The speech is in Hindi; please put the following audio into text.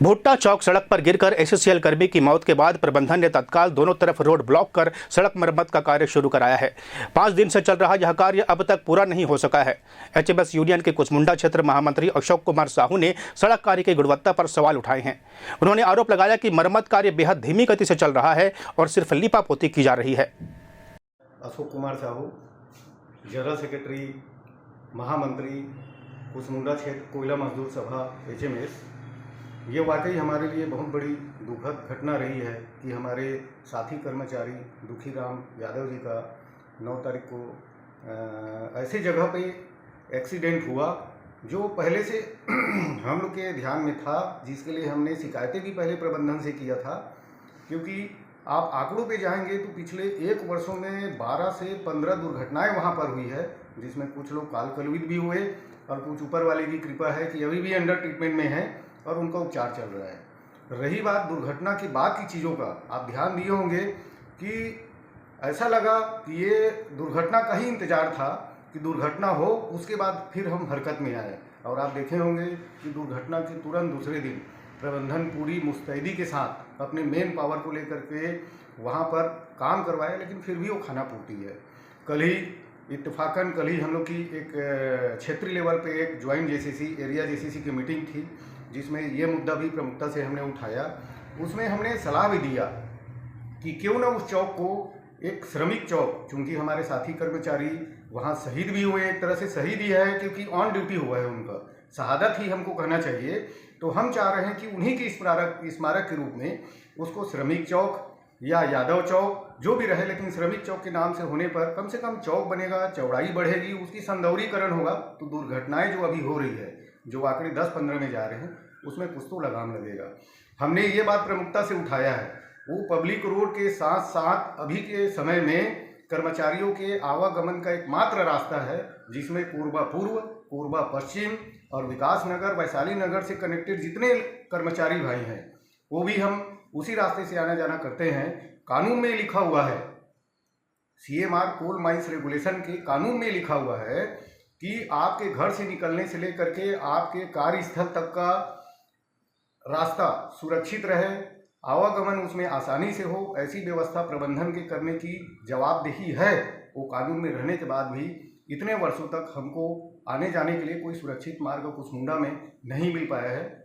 भुट्टा चौक सड़क पर गिरकर एससीएल कर्मी की मौत के बाद प्रबंधन ने तत्काल दोनों तरफ रोड ब्लॉक कर सड़क मरम्मत का कार्य शुरू कराया है। 5 दिन से चल रहा यह कार्य अब तक पूरा नहीं हो सका है। एचएमएस यूनियन के कुसमुंडा क्षेत्र महामंत्री अशोक कुमार साहू ने सड़क कार्य की गुणवत्ता पर सवाल उठाए हैं। उन्होंने आरोप लगाया कि मरम्मत कार्य बेहद धीमी गति से चल रहा है और सिर्फ लीपापोती की जा रही है। अशोक कुमार साहू, जनरल सेक्रेटरी, महामंत्री, कुसमुंडा क्षेत्र कोयला मजदूर सभा एचएमएस। ये वाकई हमारे लिए बहुत बड़ी दुखद घटना रही है कि हमारे साथी कर्मचारी दुखीराम यादव जी का 9 तारीख को ऐसी जगह पे एक्सीडेंट हुआ जो पहले से हम लोग के ध्यान में था, जिसके लिए हमने शिकायतें भी पहले प्रबंधन से किया था। क्योंकि आप आंकड़ों पे जाएंगे तो पिछले 1 वर्षों में 12 से 15 दुर्घटनाएं वहां पर हुई है, जिसमें कुछ लोग काल कलवित भी हुए और कुछ ऊपर वाले की कृपा है कि अभी भी अंडर ट्रीटमेंट में है और उनका उपचार चल रहा है। रही बात दुर्घटना की बाद की चीज़ों का, आप ध्यान दिए होंगे कि ऐसा लगा कि ये दुर्घटना का ही इंतजार था कि दुर्घटना हो, उसके बाद फिर हम हरकत में आए। और आप देखे होंगे कि दुर्घटना के तुरंत दूसरे दिन प्रबंधन पूरी मुस्तैदी के साथ अपने मेन पावर को लेकर के वहाँ पर काम करवाया, लेकिन फिर भी वो खाना पूर्ति है। कल ही इत्तेफाकन हम लोग की एक क्षेत्रीय लेवल पे एक ज्वाइंट जेसीसी एरिया जेसीसी की मीटिंग थी, जिसमें ये मुद्दा भी प्रमुखता से हमने उठाया। उसमें हमने सलाह भी दिया कि क्यों ना उस चौक को एक श्रमिक चौक, चूँकि हमारे साथी कर्मचारी वहाँ शहीद भी हुए, एक तरह से शहीद ही है क्योंकि ऑन ड्यूटी हुआ है, उनका शहादत ही हमको कहना चाहिए। तो हम चाह रहे हैं कि उन्हीं की स्मारक के रूप में उसको श्रमिक चौक या यादव चौक जो भी रहे, लेकिन श्रमिक चौक के नाम से होने पर कम से कम चौक बनेगा, चौड़ाई बढ़ेगी, उसकी सौंदर्यीकरण होगा, तो दुर्घटनाएं जो अभी हो रही है, जो आंकड़े 10-15 में जा रहे हैं, उसमें कुछ तो लगाम लगेगा। हमने ये बात प्रमुखता से उठाया है। वो पब्लिक रोड के साथ साथ अभी के समय में कर्मचारियों के आवागमन का एकमात्र रास्ता है, जिसमें कोरबा पूर्व, कोरबा पश्चिम और विकास नगर, वैशाली नगर से कनेक्टेड जितने कर्मचारी भाई हैं, वो भी हम उसी रास्ते से आना जाना करते हैं। कानून में लिखा हुआ है, CMR कोल माइंस रेगुलेशन के कानून में लिखा हुआ है कि आपके घर से निकलने से लेकर के आपके कार्यस्थल तक का रास्ता सुरक्षित रहे, आवागमन उसमें आसानी से हो, ऐसी व्यवस्था प्रबंधन के करने की जवाबदेही है। वो कानून में रहने के बाद भी इतने वर्षों तक हमको आने जाने के लिए कोई सुरक्षित मार्ग कुसमुंडा में नहीं मिल पाया है।